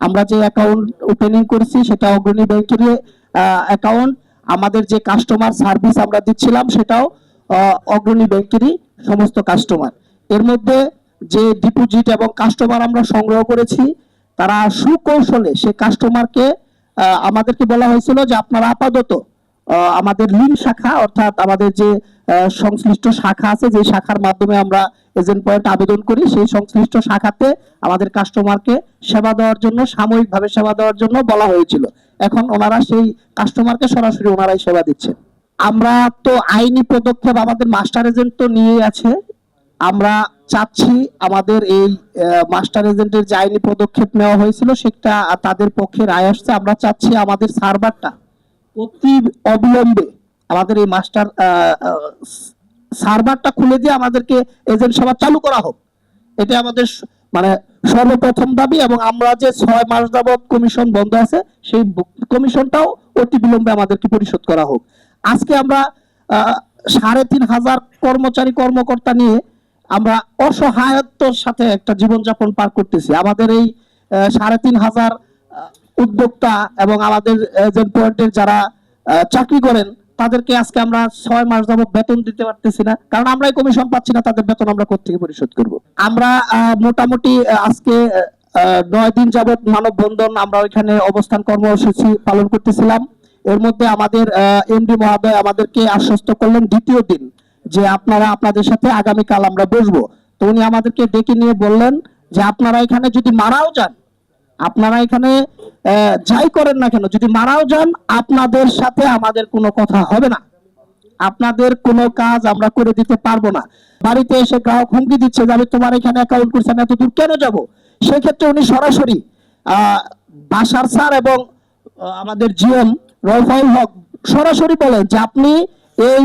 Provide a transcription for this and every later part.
আমরা যে account opening করেছি সেটা অগ্রণী ব্যাংকের অ্যাকাউন্ট। আমাদের যে কাস্টমার সার্ভিস আমরা দিচ্ছিলাম সেটাও অগ্রণী ব্যাংকেরই সমস্ত কাস্টমার। এর মধ্যে যে ডিপোজিট এবং কাস্টমার আমরা সংগ্রহ করেছি, তারা সুকৌশলে সে কাস্টমারকে আমাদেরকে বলা হয়েছিল যে আপনারা আপাতত আমাদের লিঙ্ক শাখা অর্থাৎ আমাদের যে সংশ্লিষ্ট শাখা আছে, যে শাখার মাধ্যমে আমরা এজেন্ট পয়েন্ট আবেদন করি, সেই সংশ্লিষ্ট শাখাতে আমাদের কাস্টমারকে সেবা দেওয়ার জন্য, সাময়িকভাবে সেবা দেওয়ার জন্য বলা হয়েছিল। এখন ওনারা সেই কাস্টমারকে সরাসরি ওনারাই সেবা দিচ্ছেন। আমরা তো আইনি পদক্ষেপ আমাদের মাস্টার এজেন্ট তো নিয়ে আছে। আমরা চাচ্ছি আমাদের এই মাস্টার এজেন্টের যে আইনি পদক্ষেপ নেওয়া হয়েছিল সেটা তাদের পক্ষে রায় আসছে। আমরা চাচ্ছি আমাদের সার্ভারটা অতি অবিলম্বে আমাদের এই মাস্টার সার্ভারটা খুলে দিয়ে আমাদেরকে এজেন্ট সেবা চালু করা হোক। এটা আমাদের মানে সর্বপ্রথম দাবি। এবং আমরা যে 6 মাস যাবত কমিশন বন্ধ আছে, সেই কমিশনটাও অতি বিলম্বে আমাদেরকে পরিশোধ করা হোক। আজকে আমরা 3,500 কর্মচারী কর্মকর্তা নিয়ে আমরা অসহায়ত্বর সাথে একটা জীবনযাপন পার করতেছি। আমাদের এই 3,500 উদ্যোক্তা এবং আমাদের এজেন্ট পয়েন্টের যারা চাকরি করেন তাদেরকে আজকে আমরা 6 মাস যাবত বেতন দিতে পারতেছি না, কারণ আমরাই কমিশন পাচ্ছি না। তাদের বেতন আমরা কোত্থেকে পরিশোধ করব? আমরা মোটামুটি আজকে 9 দিন যাবত মানববন্ধন আমরা ওইখানে অবস্থান কর্মসূচি পালন করতেছিলাম। এর মধ্যে আমাদের এমডি মহোদয় আমাদেরকে আশ্বস্ত করলেন দ্বিতীয় দিন যে আপনারা আপনাদের সাথে আগামীকাল আমরা বসবো। তো উনি আমাদেরকে ডেকে নিয়ে বললেন যে আপনারা এখানে যদি মারাও যান, আপনারা এখানে যাই করেন না কেন, যদি মারাও যান, আপনাদের সাথে আমাদের কোনো কথা হবে না, আপনাদের কোনো কাজ আমরা করে দিতে পারবো না। বাড়িতে এসে গ্রাহক হুমকি দিচ্ছে যে আমি তোমার এখানে অ্যাকাউন্ট করছি, আমি এত দূর কেন যাব? সেক্ষেত্রে উনি সরাসরি বাশার স্যার এবং আমাদের জিএম রফাউল হক সরাসরি বলেন যে আপনি এই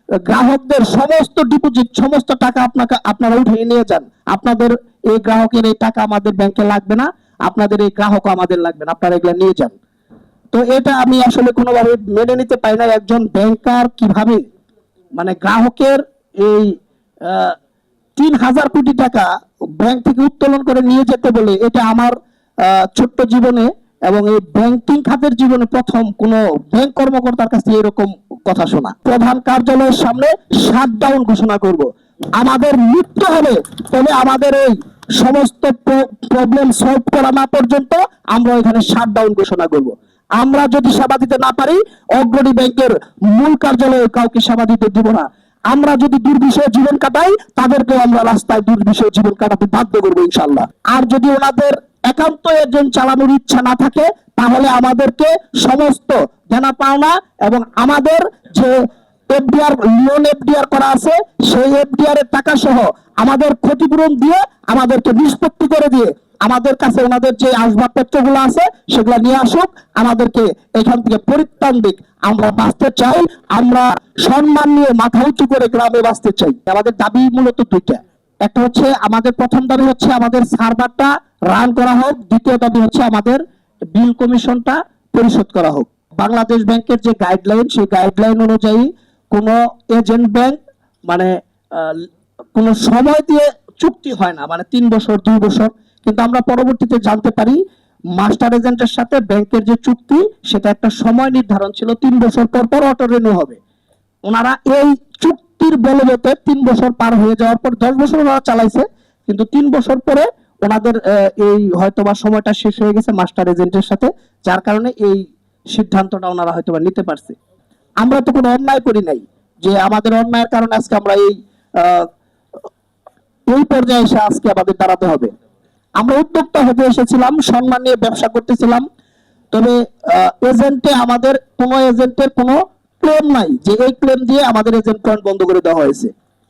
গ্রাহকদের সমস্ত ডিপোজিট, সমস্ত টাকা আপনারা উঠিয়ে নিয়ে যান। আপনাদের এই গ্রাহকের এই টাকা আমাদের ব্যাংকে লাগবে না, আপনাদের এই গ্রাহকও আমাদের লাগবে না, আপনারা এগুলো নিয়ে যান। তো এটা আমি আসলে কোনোভাবে মেনে নিতে পারি না। একজন ব্যাংকার কিভাবে মানে গ্রাহকের এই 3,000 কোটি টাকা ব্যাংক থেকে উত্তোলন করে নিয়ে যেতে বলে, এটা আমার ছোট্ট জীবনে এবং এই ব্যাংকিং খাতের জীবনে প্রথম কোন ব্যাংক কর্মকর্তার কাছে এরকম কথা শোনা। প্রধান কার্যালয়ের সামনে শাটডাউন ঘোষণা করব। আমাদের মৃত্যু হবে, তবে আমাদের এই সমস্ত প্রবলেম সলভ করা না পর্যন্ত আমরা এখানে শাটডাউন ঘোষণা করব। আমরা যদি সেবা দিতে না পারি, অগ্রণী ব্যাংকের মূল কার্যালয়ে কাউকে সেবা দিতে দিব না। আমরা যদি দুর্বিষহে জীবন কাটাই, তাদেরকেও আমরা রাস্তায় দুর্বিষহে জীবন কাটাতে বাধ্য করবো ইনশাল্লাহ। আর যদি ওনাদের একান্ত এজেন্ট চালানোর ইচ্ছা না থাকে, তাহলে আমাদেরকে সমস্ত দেনা পাওনা এবং আমাদের যে এফডিআর লোন এফডিআর করা আছে, সেই এফডিআর এর টাকা সহ আমাদের ক্ষতিপূরণ দিয়ে আমাদেরকে নিষ্পত্তি করে দিয়ে আমাদের কাছে ওনাদের যে আসবাবপত্রগুলো আছে সেগুলো নিয়ে আসুক, আমাদেরকে এখান থেকে পরিত্রাণ দিক। আমরা বাঁচতে চাই, আমরা সম্মান নিয়ে মাথা উঁচু করে গ্রামে বাঁচতে চাই। আমাদের দাবি মূলত দুইটা। একটা হচ্ছে আমাদের প্রথম দাবি হচ্ছে আমাদের সার্ভারটা রান করা হোক, দ্বিতীয় দাবি হচ্ছে আমাদের বিল কমিশনটা পরিশোধ করা হোক। বাংলাদেশ ব্যাংকের যে গাইডলাইন, সেই গাইডলাইন অনুযায়ী কোনো এজেন্ট ব্যাংক মানে কোনো সময় দিয়ে চুক্তি হয় না, মানে 3 বছর 2 বছর। কিন্তু আমরা পরবর্তীতে জানতে পারি মাস্টার এজেন্টের সাথে ব্যাংকের যে চুক্তি, সেটা একটা সময় নির্ধারণ ছিল, 3 বছর পর পর অটো রিনিউ হবে। ওনারা এই চুক্তির বলবতে 3 বছর পার হয়ে যাওয়ার পর 10 বছর ওনারা চালাইছে, কিন্তু 3 বছর পরে ওনাদের এই হয়তোবা সময়টা শেষ হয়ে গেছে মাস্টার এজেন্টের সাথে, যার কারণে এই সিদ্ধান্তটা ওনারা হয়তোবা নিতে পারছে। আমরা তো কোনো অন্যায় করি নাই যে আমাদের অন্যায়ের কারণে আজকে আমরা এই পর্যায়ে এসে আজকে আমাদের দাঁড়াতে হবে। আমরা উদ্যোক্তা হতে এসেছিলাম, সম্মান নিয়ে ব্যবসা করতেছিলাম। তবে আমাদের কোনো এজেন্টের কোনো ক্লেম নাই যে এই ক্লেম দিয়ে আমাদের এজেন্ট পয়েন্ট বন্ধ করে দেওয়া হয়েছে।